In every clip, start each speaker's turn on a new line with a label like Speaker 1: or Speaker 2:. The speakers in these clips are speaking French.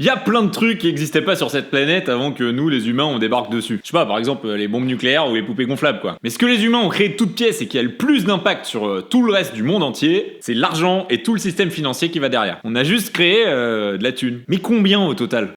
Speaker 1: Il y a plein de trucs qui n'existaient pas sur cette planète avant que nous, les humains, on débarque dessus. Je sais pas, par exemple, les bombes nucléaires ou les poupées gonflables, quoi. Mais ce que les humains ont créé de toutes pièces et qui a le plus d'impact sur tout le reste du monde entier, c'est l'argent et tout le système financier qui va derrière. On a juste créé de la thune. Mais combien au total ?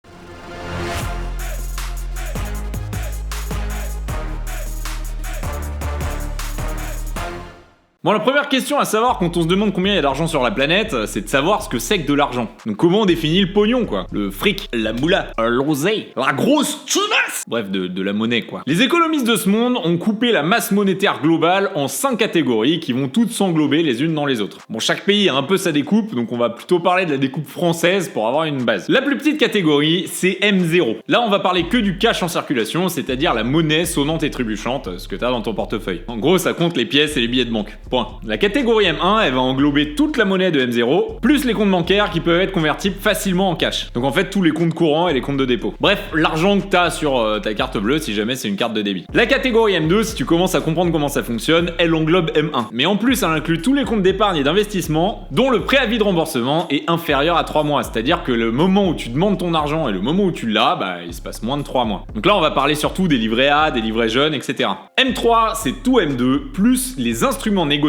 Speaker 1: Bon, la première question à savoir quand on se demande combien il y a d'argent sur la planète, c'est de savoir ce que c'est que de l'argent. Donc comment on définit le pognon, quoi? Le fric, la moula, l'oseille, la grosse tunasse. Bref, de la monnaie, quoi. Les économistes de ce monde ont coupé la masse monétaire globale en 5 catégories qui vont toutes s'englober les unes dans les autres. Bon, chaque pays a un peu sa découpe, donc on va plutôt parler de la découpe française pour avoir une base. La plus petite catégorie, c'est M0. Là, on va parler que du cash en circulation, c'est-à-dire la monnaie sonnante et trébuchante, ce que t'as dans ton portefeuille. En gros, ça compte les pièces et les billets de banque. Point. La catégorie M1, elle va englober toute la monnaie de M0, plus les comptes bancaires qui peuvent être convertibles facilement en cash. Donc en fait, tous les comptes courants et les comptes de dépôt. Bref, l'argent que t'as sur ta carte bleue si jamais c'est une carte de débit. La catégorie M2, si tu commences à comprendre comment ça fonctionne, elle englobe M1. Mais en plus, elle inclut tous les comptes d'épargne et d'investissement, dont le préavis de remboursement est inférieur à 3 mois. C'est-à-dire que le moment où tu demandes ton argent et le moment où tu l'as, bah il se passe moins de 3 mois. Donc là, on va parler surtout des livrets A, des livrets jeunes, etc. M3, c'est tout M2, plus les instruments négociables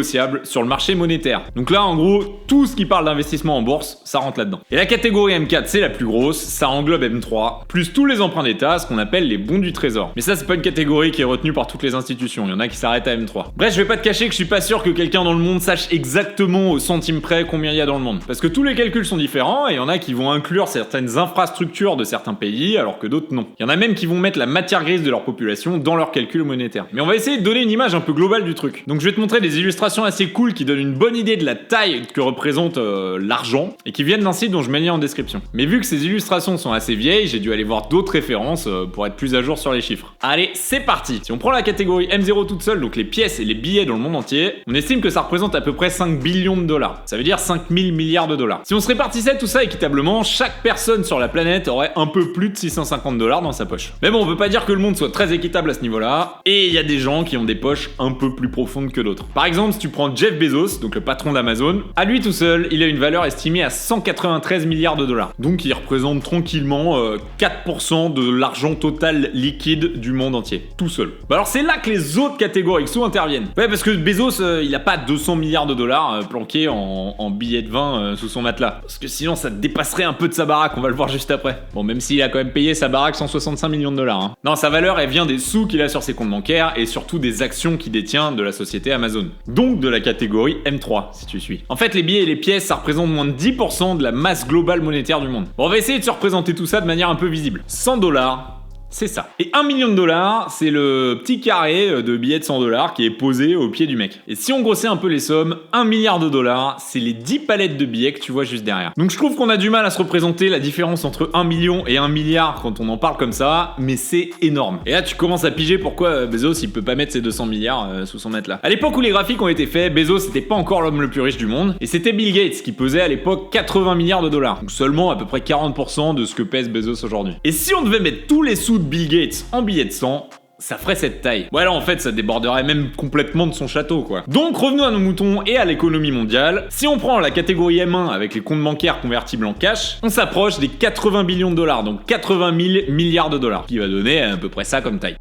Speaker 1: sur le marché monétaire. Donc là, en gros, tout ce qui parle d'investissement en bourse, ça rentre là-dedans. Et la catégorie M4, c'est la plus grosse, ça englobe M3, plus tous les emprunts d'État, ce qu'on appelle les bons du trésor. Mais ça, c'est pas une catégorie qui est retenue par toutes les institutions, il y en a qui s'arrêtent à M3. Bref, je vais pas te cacher que je suis pas sûr que quelqu'un dans le monde sache exactement au centime près combien il y a dans le monde. Parce que tous les calculs sont différents, et il y en a qui vont inclure certaines infrastructures de certains pays, alors que d'autres non. Il y en a même qui vont mettre la matière grise de leur population dans leurs calculs monétaires. Mais on va essayer de donner une image un peu globale du truc. Donc je vais te montrer des illustrations assez cool qui donnent une bonne idée de la taille que représente l'argent et qui viennent d'un site dont je mets le lien en description. Mais vu que ces illustrations sont assez vieilles, j'ai dû aller voir d'autres références pour être plus à jour sur les chiffres. Allez, c'est parti. Si on prend la catégorie M0 toute seule, donc les pièces et les billets dans le monde entier, on estime que ça représente à peu près 5 billions de dollars. Ça veut dire 5000 milliards de dollars. Si on se répartissait tout ça équitablement, chaque personne sur la planète aurait un peu plus de 650 dollars dans sa poche. Mais bon, on peut pas dire que le monde soit très équitable à ce niveau-là, et il y a des gens qui ont des poches un peu plus profondes que d'autres. Par exemple, si tu prends Jeff Bezos, donc le patron d'Amazon, à lui tout seul, il a une valeur estimée à 193 milliards de dollars. Donc il représente tranquillement 4% de l'argent total liquide du monde entier. Tout seul. Bah alors c'est là que les autres catégories XO interviennent. Ouais, parce que Bezos, il a pas 200 milliards de dollars planqués en billets de vin sous son matelas. Parce que sinon ça dépasserait un peu de sa baraque, on va le voir juste après. Bon, même s'il a quand même payé sa baraque 165 millions de dollars. Hein. Non, sa valeur, elle vient des sous qu'il a sur ses comptes bancaires et surtout des actions qu'il détient de la société Amazon. Donc de la catégorie M3, si tu suis. En fait, les billets et les pièces, ça représente moins de 10% de la masse globale monétaire du monde. Bon, on va essayer de se représenter tout ça de manière un peu visible. 100 dollars. C'est ça. Et 1 million de dollars, c'est le petit carré de billets de 100 dollars qui est posé au pied du mec. Et si on grossait un peu les sommes, 1 milliard de dollars, c'est les 10 palettes de billets que tu vois juste derrière. Donc je trouve qu'on a du mal à se représenter la différence entre 1 million et 1 milliard quand on en parle comme ça, mais c'est énorme. Et là, tu commences à piger pourquoi Bezos, il peut pas mettre ses 200 milliards sous son matelas. À l'époque où les graphiques ont été faits, Bezos c'était pas encore l'homme le plus riche du monde, et c'était Bill Gates qui pesait à l'époque 80 milliards de dollars. Donc seulement à peu près 40% de ce que pèse Bezos aujourd'hui. Et si on devait mettre tous les sous de Bill Gates en billets de 100, ça ferait cette taille. Ouais, là en fait ça déborderait même complètement de son château, quoi. Donc revenons à nos moutons et à l'économie mondiale. Si on prend la catégorie M1 avec les comptes bancaires convertibles en cash, on s'approche des 80 billions de dollars, donc 80 000 milliards de dollars, qui va donner à peu près ça comme taille.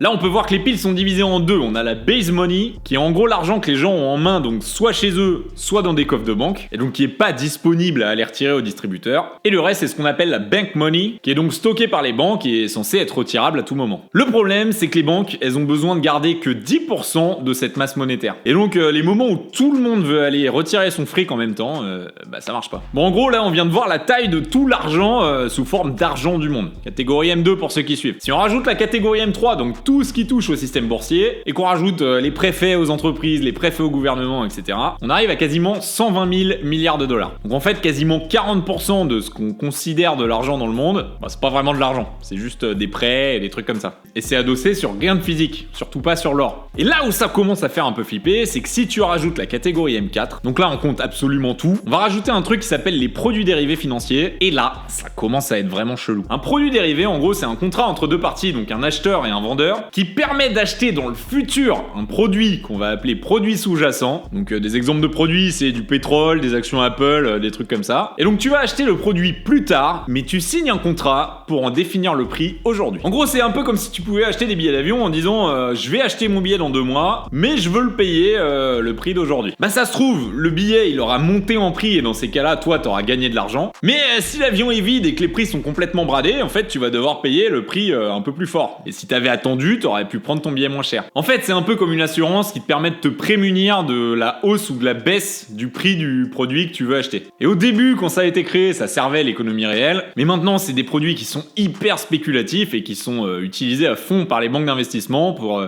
Speaker 1: Là, on peut voir que les piles sont divisées en deux. On a la base money, qui est en gros l'argent que les gens ont en main, donc soit chez eux, soit dans des coffres de banque, et donc qui est pas disponible à aller retirer au distributeur. Et le reste, c'est ce qu'on appelle la bank money, qui est donc stocké par les banques et est censé être retirable à tout moment. Le problème, c'est que les banques, elles ont besoin de garder que 10% de cette masse monétaire. Et donc, les moments où tout le monde veut aller retirer son fric en même temps, bah ça marche pas. Bon, en gros, là, on vient de voir la taille de tout l'argent sous forme d'argent du monde. Catégorie M2 pour ceux qui suivent. Si on rajoute la catégorie M3, donc tout ce qui touche au système boursier, et qu'on rajoute les préfets aux entreprises, les préfets au gouvernement, etc., on arrive à quasiment 120 000 milliards de dollars. Donc en fait, quasiment 40% de ce qu'on considère de l'argent dans le monde, bah, c'est pas vraiment de l'argent, c'est juste des prêts et des trucs comme ça. Et c'est adossé sur rien de physique, surtout pas sur l'or. Et là où ça commence à faire un peu flipper, c'est que si tu rajoutes la catégorie M4, donc là on compte absolument tout, on va rajouter un truc qui s'appelle les produits dérivés financiers, et là, ça commence à être vraiment chelou. Un produit dérivé, en gros, c'est un contrat entre deux parties, donc un acheteur et un vendeur, trader qui permet d'acheter dans le futur un produit qu'on va appeler produit sous-jacent. Donc des exemples de produits, c'est du pétrole, des actions Apple, des trucs comme ça. Et donc tu vas acheter le produit plus tard, mais tu signes un contrat pour en définir le prix aujourd'hui. En gros, c'est un peu comme si tu pouvais acheter des billets d'avion en disant je vais acheter mon billet dans 2 mois, mais je veux le payer le prix d'aujourd'hui. Bah ça se trouve, le billet il aura monté en prix et dans ces cas-là, toi t'auras gagné de l'argent. Mais si l'avion est vide et que les prix sont complètement bradés, en fait tu vas devoir payer le prix un peu plus fort. Et si t'avais attendu, t'aurais pu prendre ton billet moins cher. En fait, c'est un peu comme une assurance qui te permet de te prémunir de la hausse ou de la baisse du prix du produit que tu veux acheter. Et au début, quand ça a été créé, ça servait l'économie réelle, mais maintenant c'est des produits qui sont hyper spéculatifs et qui sont utilisés à fond par les banques d'investissement pour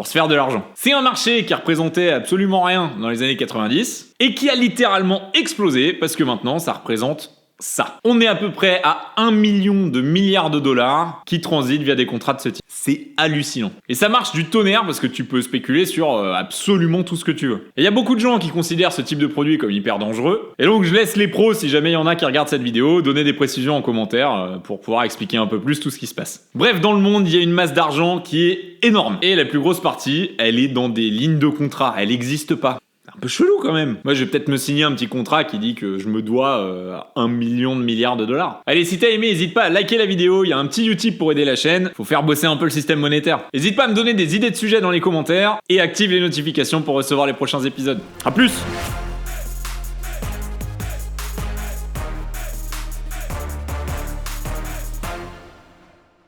Speaker 1: se faire de l'argent. C'est un marché qui représentait absolument rien dans les années 90 et qui a littéralement explosé parce que maintenant ça représente ça. On est à peu près à 1 million de milliards de dollars qui transitent via des contrats de ce type. C'est hallucinant. Et ça marche du tonnerre parce que tu peux spéculer sur absolument tout ce que tu veux. Et il y a beaucoup de gens qui considèrent ce type de produit comme hyper dangereux. Et donc je laisse les pros, si jamais il y en a qui regardent cette vidéo, donner des précisions en commentaire pour pouvoir expliquer un peu plus tout ce qui se passe. Bref, dans le monde, il y a une masse d'argent qui est énorme. Et la plus grosse partie, elle est dans des lignes de contrat. Elle n'existe pas. Un peu chelou quand même. Moi, je vais peut-être me signer un petit contrat qui dit que je me dois 1 million de milliards de dollars. Allez, si t'as aimé, n'hésite pas à liker la vidéo. Il y a un petit Utip pour aider la chaîne. Faut faire bosser un peu le système monétaire. N'hésite pas à me donner des idées de sujets dans les commentaires et active les notifications pour recevoir les prochains épisodes. A plus!